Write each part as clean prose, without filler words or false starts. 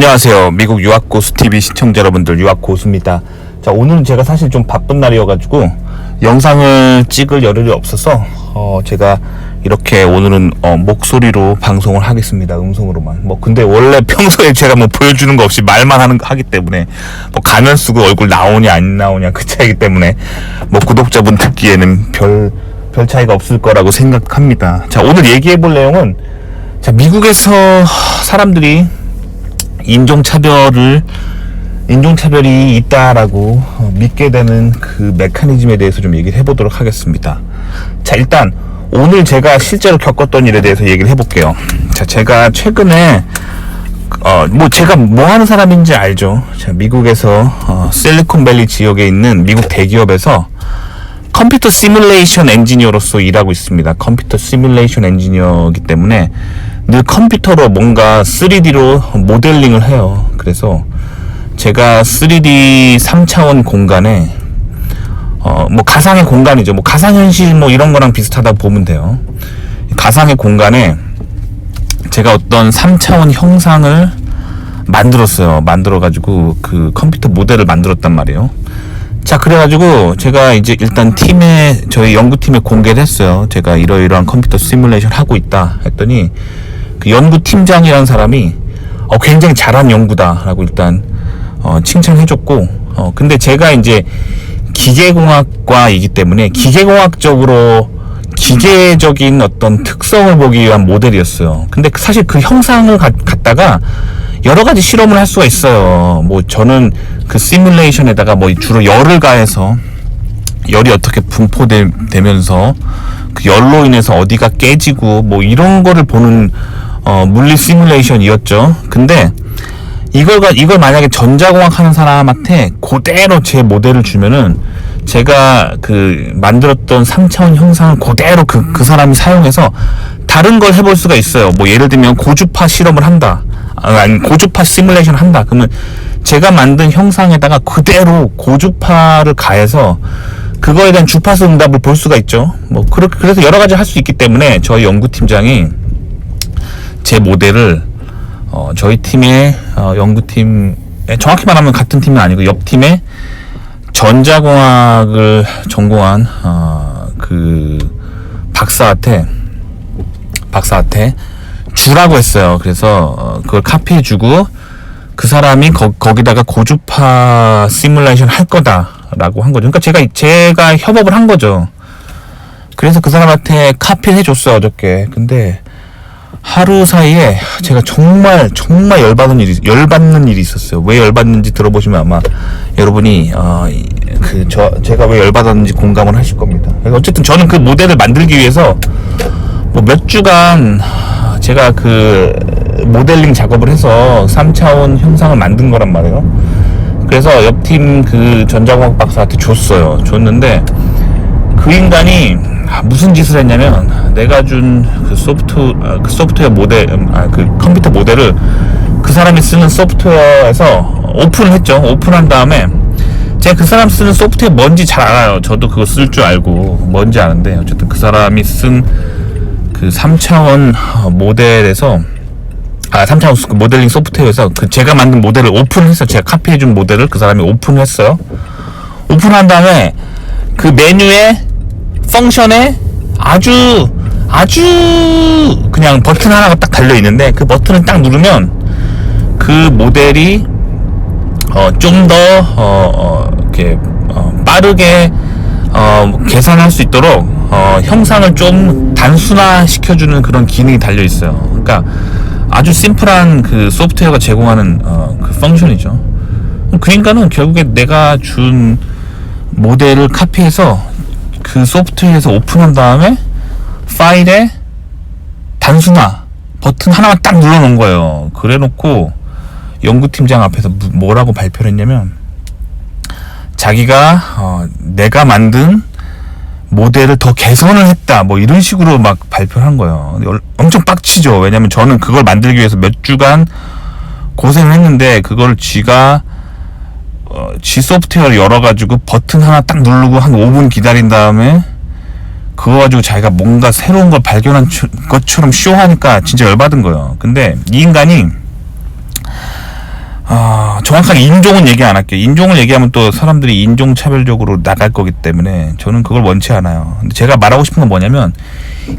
안녕하세요. 미국 유학고수TV 시청자 여러분들, 유학고수입니다. 자, 오늘은 제가 사실 좀 바쁜 날이어가지고 영상을 찍을 여력이 없어서 제가 이렇게 오늘은 목소리로 방송을 하겠습니다. 음성으로만. 근데 원래 평소에 제가 보여주는 거 없이 말만 하기 때문에 가면 쓰고 얼굴 나오냐 안 나오냐 그 차이기 때문에 구독자분 듣기에는 별 차이가 없을 거라고 생각합니다. 자, 오늘 얘기해 볼 내용은, 자, 미국에서 사람들이 인종차별이 있다라고 믿게 되는 그 메커니즘에 대해서 좀 얘기를 해보도록 하겠습니다. 자, 일단 오늘 제가 실제로 겪었던 일에 대해서 얘기를 해볼게요. 자, 제가 최근에 제가 뭐 하는 사람인지 알죠? 자, 미국에서 실리콘밸리 지역에 있는 미국 대기업에서 컴퓨터 시뮬레이션 엔지니어로서 일하고 있습니다. 컴퓨터 시뮬레이션 엔지니어이기 때문에 늘 컴퓨터로 뭔가 3D로 모델링을 해요. 그래서 제가 3D 3차원 공간에 가상의 공간이죠. 가상현실 이런 거랑 비슷하다고 보면 돼요. 가상의 공간에 제가 어떤 3차원 형상을 만들어가지고 그 컴퓨터 모델을 만들었단 말이에요. 자, 그래가지고 제가 이제 일단 저희 연구팀에 공개를 했어요. 제가 이러이러한 컴퓨터 시뮬레이션 하고 있다 했더니 그 연구팀장이라는 사람이 굉장히 잘한 연구다라고 일단 칭찬해줬고, 근데 제가 이제 기계공학과이기 때문에 기계공학적으로 기계적인 어떤 특성을 보기 위한 모델이었어요. 근데 사실 그 형상을 갖다가 여러 가지 실험을 할 수가 있어요. 저는 그 시뮬레이션에다가 주로 열을 가해서 열이 어떻게 분포되면서 그 열로 인해서 어디가 깨지고 이런 거를 보는 물리 시뮬레이션이었죠. 근데 이걸 만약에 전자공학 하는 사람한테 그대로 제 모델을 주면은 제가 그 만들었던 3차원 형상을 그대로 그 사람이 사용해서 다른 걸 해볼 수가 있어요. 예를 들면 고주파 실험을 한다. 아니, 고주파 시뮬레이션 한다. 그러면 제가 만든 형상에다가 그대로 고주파를 가해서 그거에 대한 주파수 응답을 볼 수가 있죠. 그래서 여러 가지 할 수 있기 때문에 저희 연구팀장이 제 모델을 저희 팀의 연구팀에, 정확히 말하면 같은 팀은 아니고 옆 팀에 전자공학을 전공한 그 박사한테 주라고 했어요. 그래서 그걸 카피해주고 그 사람이 거기다가 고주파 시뮬레이션 할 거다라고 한 거죠. 그러니까 제가 협업을 한 거죠. 그래서 그 사람한테 카피를 해줬어요, 어저께. 근데 하루 사이에 제가 정말 열받는 일이 있었어요. 왜 열받는지 들어보시면 아마 여러분이 제가 왜 열받았는지 공감을 하실 겁니다. 어쨌든 저는 그 모델을 만들기 위해서 몇 주간 제가 그 모델링 작업을 해서 3차원 형상을 만든 거란 말이에요. 그래서 옆팀 그 전자공학 박사한테 줬는데 그 인간이 무슨 짓을 했냐면, 내가 준 그 소프트웨어 모델, 그 컴퓨터 모델을 그 사람이 쓰는 소프트웨어에서 오픈을 했죠. 오픈한 다음에 제가 그 사람 쓰는 소프트웨어 뭔지 잘 알아요. 저도 그거 쓸 줄 알고 뭔지 아는데, 어쨌든 그 사람이 쓴 그 3차원 모델에서 3차원 그 모델링 소프트웨어에서 제가 만든 모델을 오픈했어요. 제가 카피해준 모델을 그 사람이 오픈했어요. 오픈한 다음에 그 메뉴에 펑션에 아주 그냥 버튼 하나가 딱 달려 있는데, 그 버튼을 딱 누르면 그 모델이 좀 더 이렇게 빠르게 계산할 수 있도록 형상을 좀 단순화 시켜주는 그런 기능이 달려 있어요. 그러니까 아주 심플한 그 소프트웨어가 제공하는 그 펑션이죠. 그러니까는 결국에 내가 준 모델을 카피해서 그 소프트웨어에서 오픈한 다음에 파일에 단순화 버튼 하나만 딱 눌러놓은 거예요. 그래놓고 연구팀장 앞에서 뭐라고 발표를 했냐면, 자기가 내가 만든 모델을 더 개선을 했다, 이런 식으로 막 발표를 한 거예요. 엄청 빡치죠. 왜냐면 저는 그걸 만들기 위해서 몇 주간 고생을 했는데, 그걸 지가 지 소프트웨어를 열어가지고 버튼 하나 딱 누르고 한 5분 기다린 다음에 그거 가지고 자기가 뭔가 새로운 걸 발견한 것처럼 쇼하니까 진짜 열받은 거예요. 근데 이 인간이 정확하게 인종은 얘기 안 할게요. 인종을 얘기하면 또 사람들이 인종차별적으로 나갈 거기 때문에 저는 그걸 원치 않아요. 근데 제가 말하고 싶은 건 뭐냐면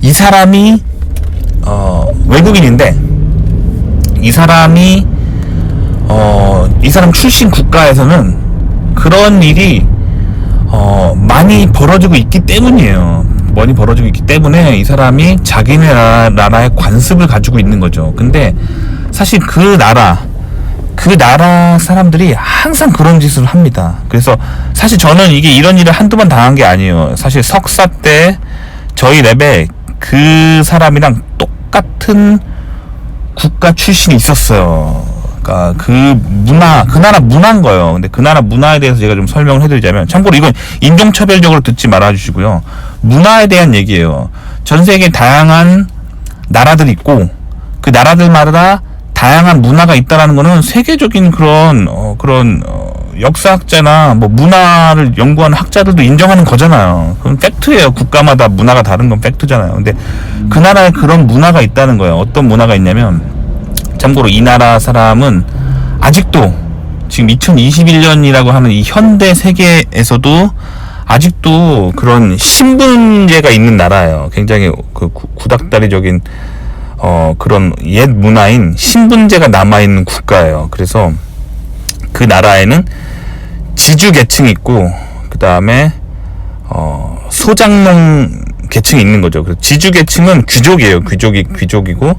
이 사람이 외국인인데 이 사람 출신 국가에서는 그런 일이 많이 벌어지고 있기 때문이에요. 많이 벌어지고 있기 때문에 이 사람이 자기네 나라의 관습을 가지고 있는 거죠. 근데 사실 그 나라 사람들이 항상 그런 짓을 합니다. 그래서 사실 저는 이게 이런 일을 한두 번 당한 게 아니에요. 사실 석사 때 저희 랩에 그 사람이랑 똑같은 국가 출신이 있었어요. 그러니까 그 나라 문화인 거예요. 근데 그 나라 문화에 대해서 제가 좀 설명을 해드리자면, 참고로 이건 인종차별적으로 듣지 말아주시고요. 문화에 대한 얘기예요. 전 세계 다양한 나라들이 있고 그 나라들마다 다양한 문화가 있다라는 거는 세계적인 그런 역사학자나 뭐 문화를 연구하는 학자들도 인정하는 거잖아요. 그건 팩트예요. 국가마다 문화가 다른 건 팩트잖아요. 근데 그 나라에 그런 문화가 있다는 거예요. 어떤 문화가 있냐면, 참고로 이 나라 사람은 아직도 지금 2021년이라고 하는 이 현대 세계에서도 아직도 그런 신분제가 있는 나라예요. 굉장히 그 구닥다리적인 그런 옛 문화인 신분제가 남아있는 국가예요. 그래서 그 나라에는 지주 계층이 있고 그 다음에 소장농 계층이 있는 거죠. 그래서 지주 계층은 귀족이에요. 귀족이고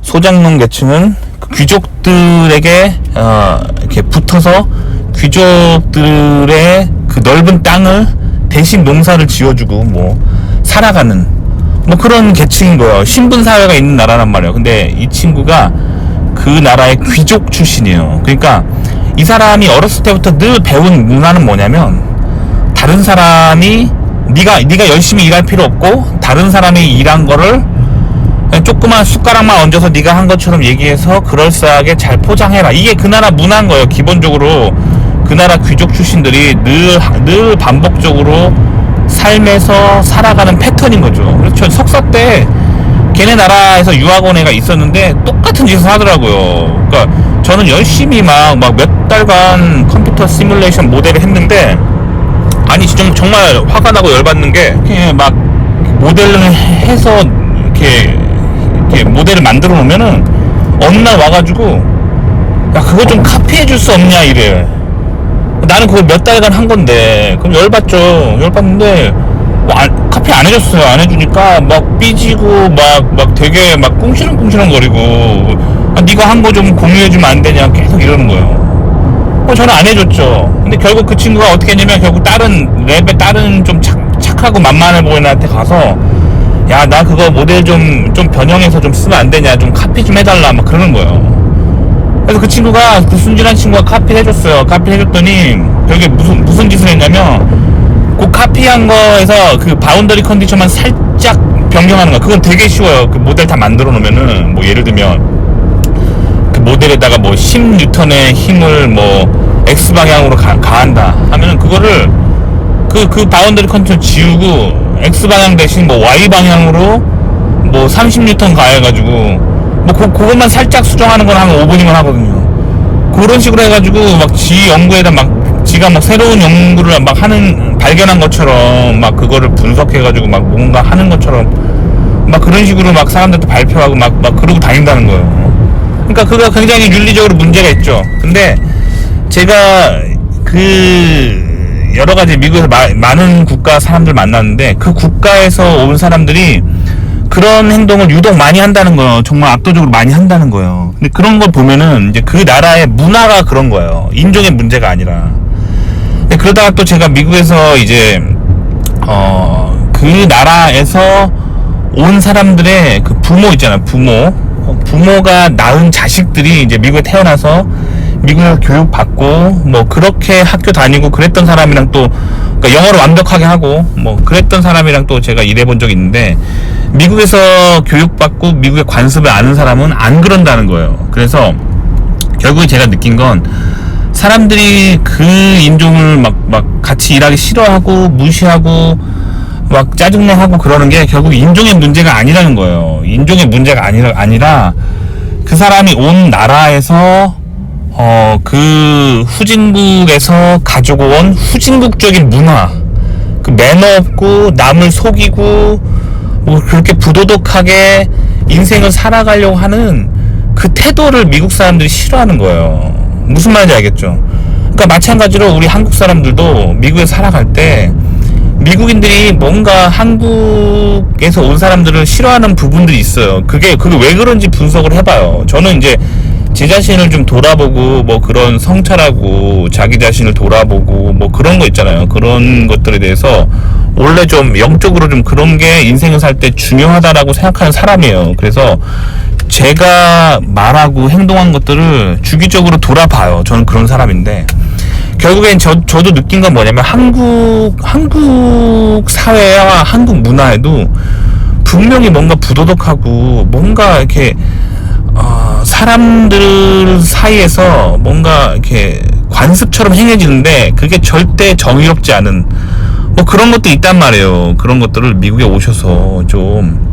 소장농 계층은 그 귀족들에게 이렇게 붙어서 귀족들의 그 넓은 땅을 대신 농사를 지어주고 뭐 살아가는 뭐 그런 계층인 거예요. 신분 사회가 있는 나라란 말이에요. 근데 이 친구가 그 나라의 귀족 출신이에요. 그러니까 이 사람이 어렸을 때부터 늘 배운 문화는 뭐냐면, 다른 사람이 네가 열심히 일할 필요 없고 다른 사람이 일한 거를 그냥 조그만 숟가락만 얹어서 네가 한 것처럼 얘기해서 그럴싸하게 잘 포장해라. 이게 그 나라 문화인 거예요. 기본적으로 그 나라 귀족 출신들이 늘 반복적으로 삶에서 살아가는 패턴인 거죠. 그래서 저 석사 때 걔네 나라에서 유학원 애가 있었는데 똑같은 짓을 하더라고요. 그러니까 저는 열심히 막 몇 달간 컴퓨터 시뮬레이션 모델을 했는데, 아니 정말 화가 나고 열받는 게, 이렇게 막 모델을 해서 이렇게 모델을 만들어 놓으면은 어느 날 와가지고 야 그거 좀 카피해 줄 수 없냐 이래. 나는 그걸 몇 달간 한 건데. 그럼 열받는데 뭐 카피 안 해줬어요. 안 해주니까 막 삐지고 막 되게 막 꿍시렁꿍시렁 거리고, 네가 한 거 좀 공유해주면 안 되냐 계속 이러는 거예요. 저는 안 해줬죠. 근데 결국 그 친구가 어떻게 했냐면, 결국 랩에 다른 좀 착하고 만만해 보이는 애한테 가서 야 나 그거 모델 좀 변형해서 좀 쓰면 안 되냐, 좀 카피 좀 해달라 막 그러는 거예요. 그래서 그 친구가, 그 순진한 친구가 카피를 해줬어요. 카피를 해줬더니 결국에 무슨 짓을 했냐면, 그 카피한 거에서 그 바운더리 컨디션만 살짝 변경하는 거. 그건 되게 쉬워요. 그 모델 다 만들어 놓으면은, 뭐 예를 들면 그 모델에다가 뭐 10N의 힘을 뭐 X 방향으로 가한다 하면은 그거를 그 바운더리 컨디션 지우고 X 방향 대신 뭐 Y 방향으로 뭐 30N 가해가지고 뭐 그것만 살짝 수정하는 건 한 5분이면 하거든요. 그런 식으로 해가지고 막 지 연구에다 지가 막 새로운 연구를 막 발견한 것처럼 막 그거를 분석해가지고 막 뭔가 하는 것처럼 막 그런 식으로 막 사람들한테 발표하고 막 그러고 다닌다는 거예요. 그러니까 그거 굉장히 윤리적으로 문제가 있죠. 근데 제가 여러 가지 미국에서 많은 국가 사람들 만났는데, 그 국가에서 온 사람들이 그런 행동을 유독 많이 한다는 거예요. 정말 압도적으로 많이 한다는 거예요. 근데 그런 걸 보면은 이제 그 나라의 문화가 그런 거예요. 인종의 문제가 아니라. 근데 그러다가 또 제가 미국에서 이제 그 나라에서 온 사람들의 그 부모 있잖아요. 부모가 낳은 자식들이 이제 미국에 태어나서 미국에서 교육받고 뭐 그렇게 학교 다니고 그랬던 사람이랑 또, 그러니까 영어를 완벽하게 하고 뭐 그랬던 사람이랑 또 제가 일해본 적이 있는데, 미국에서 교육받고 미국의 관습을 아는 사람은 안 그런다는 거예요. 그래서 결국에 제가 느낀 건, 사람들이 그 인종을 막 같이 일하기 싫어하고 무시하고 막 짜증내하고 그러는 게 결국 인종의 문제가 아니라는 거예요. 인종의 문제가 아니라 그 사람이 온 나라에서 그 후진국에서 가지고 온 후진국적인 문화, 그 매너 없고 남을 속이고 뭐 그렇게 부도덕하게 인생을 살아가려고 하는 그 태도를 미국 사람들이 싫어하는 거예요. 무슨 말인지 알겠죠? 그러니까 마찬가지로 우리 한국 사람들도 미국에 살아갈 때 미국인들이 뭔가 한국에서 온 사람들을 싫어하는 부분들이 있어요. 그게 왜 그런지 분석을 해봐요. 저는 이제 제 자신을 좀 돌아보고 뭐 그런 성찰하고 자기 자신을 돌아보고 뭐 그런 거 있잖아요. 그런 것들에 대해서 원래 좀 영적으로 좀 그런 게 인생을 살 때 중요하다라고 생각하는 사람이에요. 그래서 제가 말하고 행동한 것들을 주기적으로 돌아봐요. 저는 그런 사람인데 결국엔 저도 느낀 건 뭐냐면 한국 사회와 한국 문화에도 분명히 뭔가 부도덕하고 뭔가 이렇게 사람들 사이에서 뭔가 이렇게 관습처럼 행해지는데 그게 절대 정의롭지 않은 뭐 그런 것도 있단 말이에요. 그런 것들을 미국에 오셔서 좀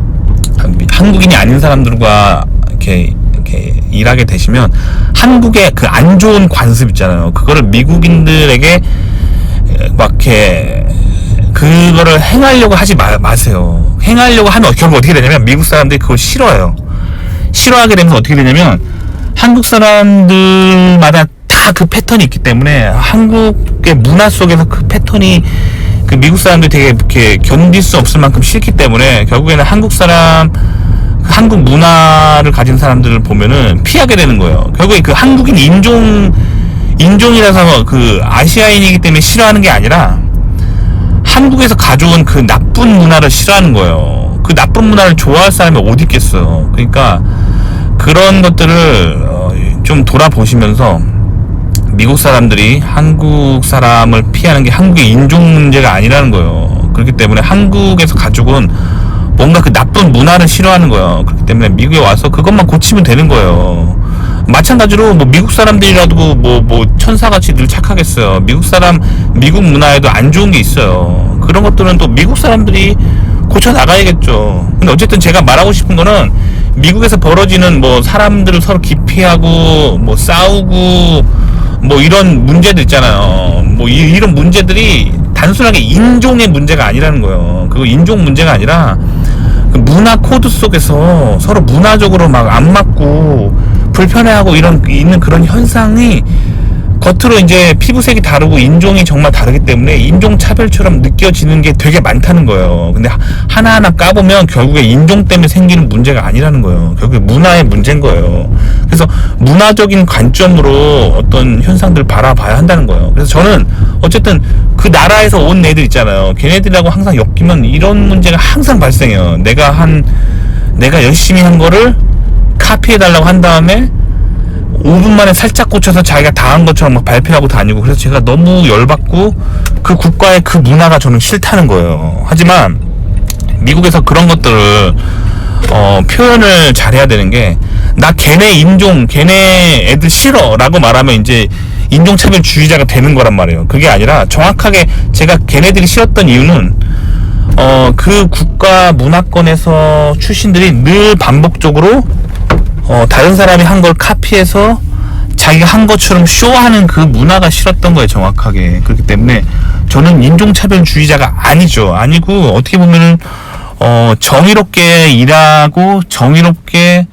한국인이 아닌 사람들과 이렇게 일하게 되시면 한국의 그 안 좋은 관습 있잖아요. 그거를 미국인들에게 막 이렇게 그거를 행하려고 하지 마세요. 행하려고 하면 결국 어떻게 되냐면 미국 사람들이 그걸 싫어해요. 싫어하게 되면서 어떻게 되냐면 한국 사람들마다 다 그 패턴이 있기 때문에 한국의 문화 속에서 그 패턴이 그 미국 사람들이 되게 이렇게 견딜 수 없을 만큼 싫기 때문에 결국에는 한국 문화를 가진 사람들을 보면은 피하게 되는 거예요. 결국에 그 한국인 인종이라서 그 아시아인이기 때문에 싫어하는 게 아니라 한국에서 가져온 그 나쁜 문화를 싫어하는 거예요. 그 나쁜 문화를 좋아할 사람이 어디 있겠어요. 그러니까 그런 것들을 좀 돌아보시면서 미국 사람들이 한국 사람을 피하는 게 한국의 인종 문제가 아니라는 거예요. 그렇기 때문에 한국에서 가지고 온 뭔가 그 나쁜 문화를 싫어하는 거예요. 그렇기 때문에 미국에 와서 그것만 고치면 되는 거예요. 마찬가지로 뭐 미국 사람들이라도 뭐 천사같이 늘 착하겠어요. 미국 문화에도 안 좋은 게 있어요. 그런 것들은 또 미국 사람들이 고쳐 나가야겠죠. 근데 어쨌든 제가 말하고 싶은 거는 미국에서 벌어지는 뭐 사람들을 서로 기피하고 뭐 싸우고 뭐 이런 문제들 있잖아요. 뭐 이런 문제들이 단순하게 인종의 문제가 아니라는 거예요. 그거 인종 문제가 아니라 그 문화 코드 속에서 서로 문화적으로 막 안 맞고 불편해하고 있는 그런 현상이 겉으로 이제 피부색이 다르고 인종이 정말 다르기 때문에 인종차별처럼 느껴지는 게 되게 많다는 거예요. 근데 하나하나 까보면 결국에 인종 때문에 생기는 문제가 아니라는 거예요. 결국에 문화의 문제인 거예요. 그래서 문화적인 관점으로 어떤 현상들을 바라봐야 한다는 거예요. 그래서 저는 어쨌든 그 나라에서 온 애들 있잖아요. 걔네들하고 항상 엮이면 이런 문제가 항상 발생해요. 내가 열심히 한 거를 카피해달라고 한 다음에 5분 만에 살짝 고쳐서 자기가 다 한 것처럼 막 발표하고 다니고, 그래서 제가 너무 열받고 그 국가의 그 문화가 저는 싫다는 거예요. 하지만 미국에서 그런 것들을 표현을 잘해야 되는 게, 나 걔네 애들 싫어 라고 말하면 이제 인종차별주의자가 되는 거란 말이에요. 그게 아니라 정확하게 제가 걔네들이 싫었던 이유는 그 국가 문화권에서 출신들이 늘 반복적으로 다른 사람이 한 걸 카피해서 자기가 한 것처럼 쇼하는 그 문화가 싫었던 거예요, 정확하게. 그렇기 때문에 저는 인종차별주의자가 아니고, 어떻게 보면은 정의롭게 일하고 정의롭게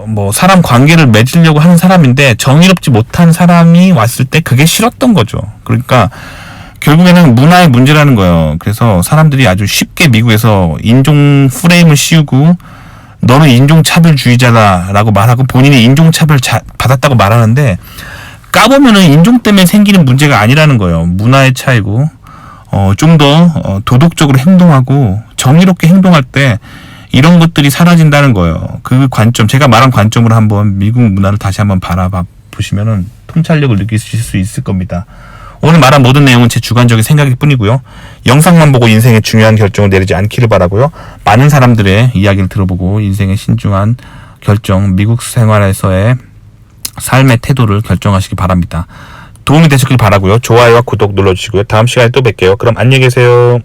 뭐 사람 관계를 맺으려고 하는 사람인데, 정의롭지 못한 사람이 왔을 때 그게 싫었던 거죠. 그러니까 결국에는 문화의 문제라는 거예요. 그래서 사람들이 아주 쉽게 미국에서 인종 프레임을 씌우고 너는 인종차별주의자다라고 말하고 본인이 인종차별 받았다고 말하는데, 까보면은 인종 때문에 생기는 문제가 아니라는 거예요. 문화의 차이고, 좀 더 도덕적으로 행동하고 정의롭게 행동할 때 이런 것들이 사라진다는 거예요. 그 관점, 제가 말한 관점으로 한번 미국 문화를 다시 한번 바라봐 보시면은 통찰력을 느끼실 수 있을 겁니다. 오늘 말한 모든 내용은 제 주관적인 생각일 뿐이고요. 영상만 보고 인생의 중요한 결정을 내리지 않기를 바라고요. 많은 사람들의 이야기를 들어보고 인생의 신중한 결정, 미국 생활에서의 삶의 태도를 결정하시기 바랍니다. 도움이 되셨길 바라고요. 좋아요와 구독 눌러주시고요. 다음 시간에 또 뵐게요. 그럼 안녕히 계세요.